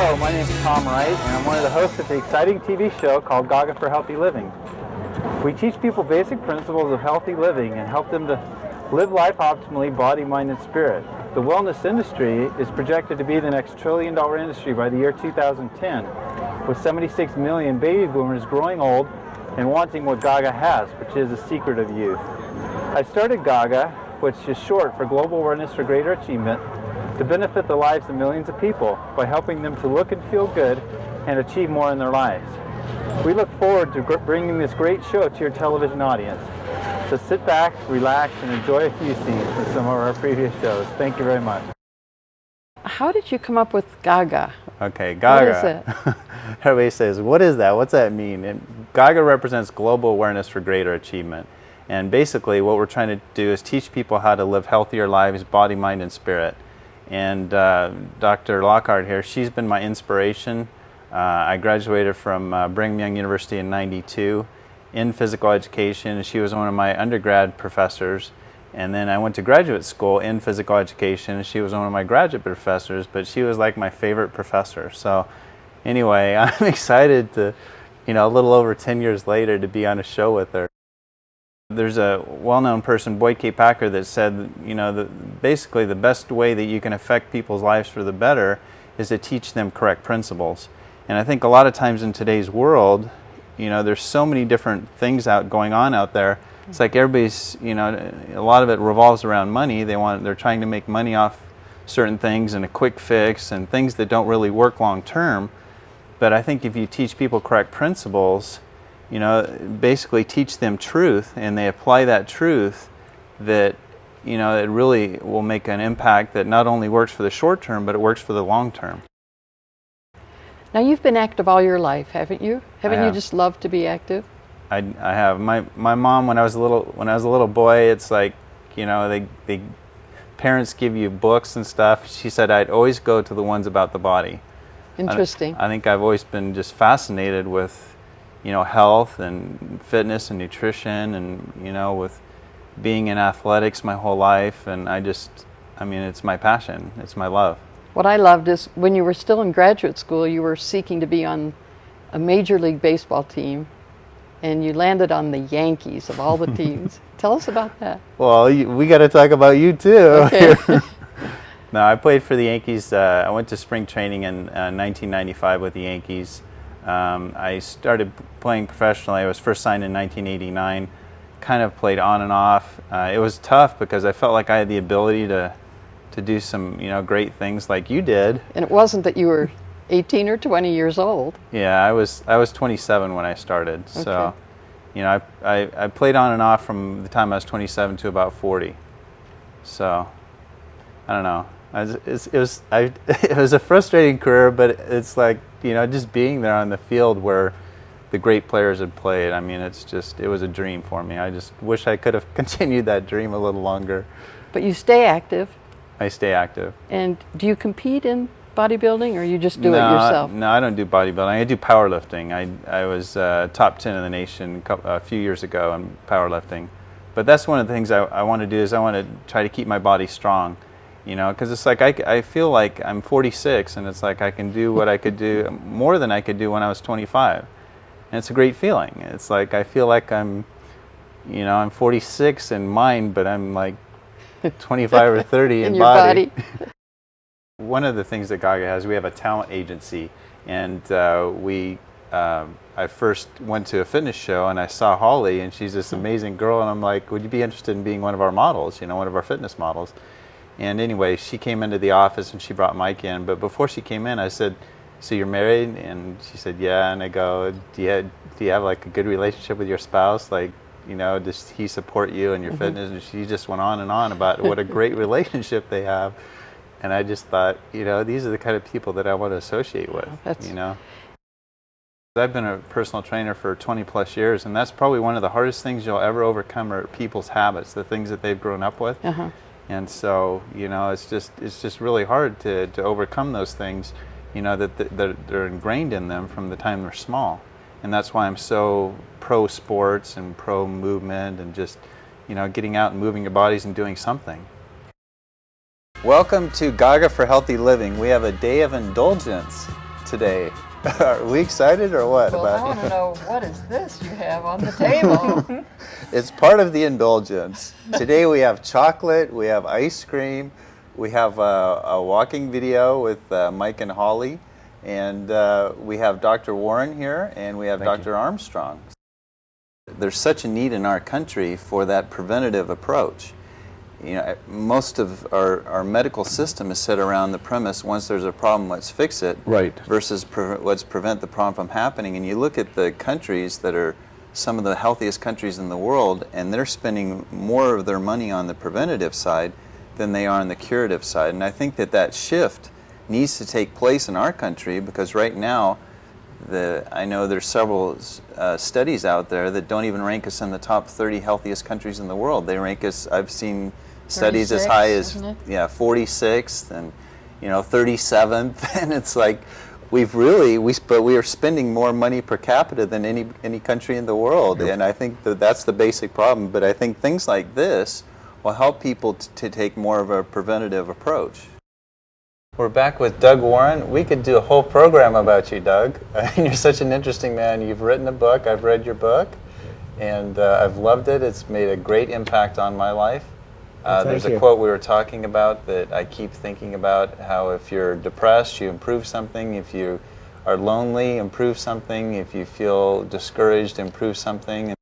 Hello, my name is Tom Wright, and I'm one of the hosts of the exciting TV show called Gaga for Healthy Living. We teach people basic principles of healthy living and help them to live life optimally, body, mind, and spirit. The wellness industry is projected to be the next trillion-dollar industry by the year 2010, with 76 million baby boomers growing old and wanting what Gaga has, which is the secret of youth. I started Gaga, which is short for Global Awareness for Greater Achievement, to benefit the lives of millions of people by helping them to look and feel good and achieve more in their lives. We look forward to bringing this great show to your television audience. So sit back, relax, and enjoy a few scenes from some of our previous shows. Thank you very much. How did you come up with Gaga? Okay, Gaga. What is it? Everybody says, what is that? What's that mean? And Gaga represents Global Awareness for Greater Achievement. And basically what we're trying to do is teach people how to live healthier lives, body, mind, and spirit. And Dr. Lockhart here, she's been my inspiration. I graduated from Brigham Young University in '92 in physical education. She was one of my undergrad professors. And then I went to graduate school in physical education. She was one of my graduate professors, but she was like my favorite professor. So anyway, I'm excited to, a little over 10 years later, to be on a show with her. There's a well-known person, Boyd K. Packer, that said, basically the best way that you can affect people's lives for the better is to teach them correct principles. And I think a lot of times in today's world, there's so many different things going on out there. It's like everybody's, a lot of it revolves around money. They're trying to make money off certain things and a quick fix and things that don't really work long term. But I think if you teach people correct principles, basically teach them truth, and they apply that truth, that, it really will make an impact that not only works for the short term, but it works for the long term. Now you've been active all your life, haven't you? Haven't you just loved to be active? I have. My mom, when I was a little boy, it's like, they parents give you books and stuff. She said I'd always go to the ones about the body. Interesting. I think I've always been just fascinated with health and fitness and nutrition and, with being in athletics my whole life. And it's my passion. It's my love. What I loved is when you were still in graduate school, you were seeking to be on a Major League Baseball team, and you landed on the Yankees of all the teams. Tell us about that. Well, we got to talk about you too. Okay. No, I played for the Yankees. I went to spring training in 1995 with the Yankees. I started playing professionally. I was first signed in 1989. Kind of played on and off. It was tough because I felt like I had the ability to do some, great things like you did. And it wasn't that you were 18 or 20 years old. Yeah, I was 27 when I started. Okay. So, I played on and off from the time I was 27 to about 40. So, I don't know. It was a frustrating career, but it's like, just being there on the field where the great players had played. It was a dream for me. I just wish I could have continued that dream a little longer. But you stay active. I stay active. And do you compete in bodybuilding, or you just do it yourself? No, I don't do bodybuilding. I do powerlifting. I was top 10 in the nation a few years ago in powerlifting. But that's one of the things I want to do, is I want to try to keep my body strong. Because it's like I feel like I'm 46, and it's like I can do what I could do, more than I could do when I was 25. And it's a great feeling. It's like I feel like I'm 46 in mind, but I'm like 25 or 30 in your body. One of the things that Gaga has, we have a talent agency, and I first went to a fitness show and I saw Holly, and she's this amazing girl, and I'm like, would you be interested in being one of our models, one of our fitness models? And anyway, she came into the office and she brought Mike in, but before she came in, I said, so you're married? And she said, yeah. And I go, do you have like a good relationship with your spouse? Like, does he support you in your fitness? And she just went on and on about what a great relationship they have. And I just thought, these are the kind of people that I want to associate with, I've been a personal trainer for 20 plus years, and that's probably one of the hardest things you'll ever overcome are people's habits, the things that they've grown up with. And so, it's just really hard to overcome those things, that they're ingrained in them from the time they're small. And that's why I'm so pro sports and pro movement and just, getting out and moving your bodies and doing something. Welcome to Gaga for Healthy Living. We have a day of indulgence today. Are we excited or what? Well, I want to know, what is this you have on the table? It's part of the indulgence. Today we have chocolate, we have ice cream, we have a walking video with Mike and Holly, and we have Dr. Warren here, and we have Dr. Armstrong. There's such a need in our country for that preventative approach. You know, most of our medical system is set around the premise, once there's a problem, let's fix it, Right. versus let's prevent the problem from happening. And you look at the countries that are some of the healthiest countries in the world, and they're spending more of their money on the preventative side than they are on the curative side. And I think that shift needs to take place in our country, because right now, I know there's several studies out there that don't even rank us in the top 30 healthiest countries in the world. They rank us, I've seen studies as high as 46th and 37th, and it's like we are spending more money per capita than any country in the world. Yep. And I think that's the basic problem. But I think things like this will help people to take more of a preventative approach. We're back with Doug Warren. We could do a whole program about you, Doug. I mean, you're such an interesting man. You've written a book. I've read your book, and I've loved it. It's made a great impact on my life. There's a quote we were talking about that I keep thinking about, how if you're depressed, you improve something. If you are lonely, improve something. If you feel discouraged, improve something.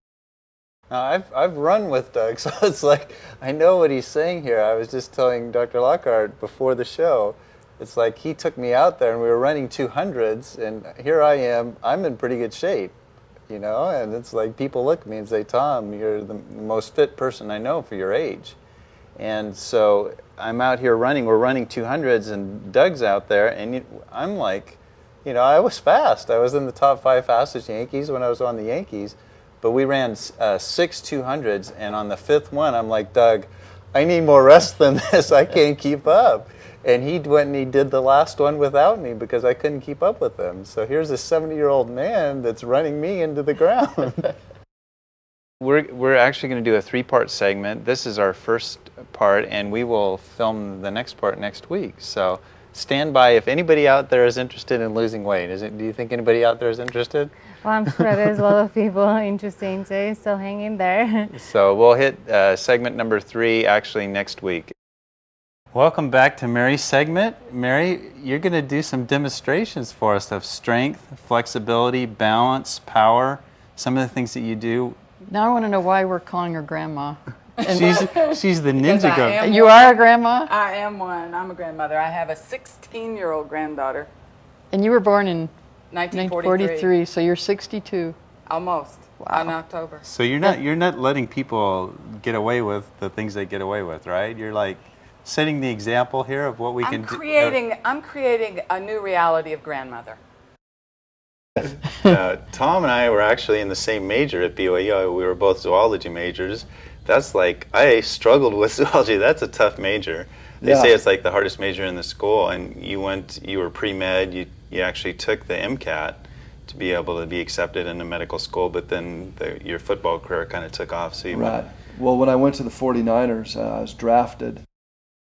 Now, I've run with Doug, so it's like I know what he's saying here. I was just telling Dr. Lockhart before the show, it's like he took me out there and we were running 200s, and here I am, I'm in pretty good shape, and it's like people look at me and say, Tom, you're the most fit person I know for your age. And so I'm out here running, we're running 200s, and Doug's out there, and I'm like, I was fast. I was in the top 5 fastest Yankees when I was on the Yankees, but we ran 6 200s, and on the 5th one, I'm like, Doug, I need more rest than this. I can't keep up. And he went and he did the last one without me because I couldn't keep up with him. So here's a 70-year-old man that's running me into the ground. We're actually going to do a 3-part segment. This is our first part, and we will film the next part next week. So stand by if anybody out there is interested in losing weight. Do you think anybody out there is interested? Well, I'm sure there's a lot of people interested in it, so hang in there. So we'll hit segment number 3 actually next week. Welcome back to Mary's segment. Mary, you're going to do some demonstrations for us of strength, flexibility, balance, power, some of the things that you do. Now I want to know why we're calling her Grandma. She's the ninja girl. You are a grandma? I am one. I'm a grandmother. I have a 16-year-old granddaughter. And you were born in 1943. So you're 62. Almost. Wow. In October. So you're not letting people get away with the things they get away with, right? You're like setting the example here of what we can do. I'm creating a new reality of grandmother. Tom and I were actually in the same major at BYU. We were both zoology majors. That's like, I struggled with zoology. That's a tough major. They say it's like the hardest major in the school, and you were pre-med, you actually took the MCAT to be able to be accepted into medical school, but then your football career kind of took off. So Right. Well, when I went to the 49ers, I was drafted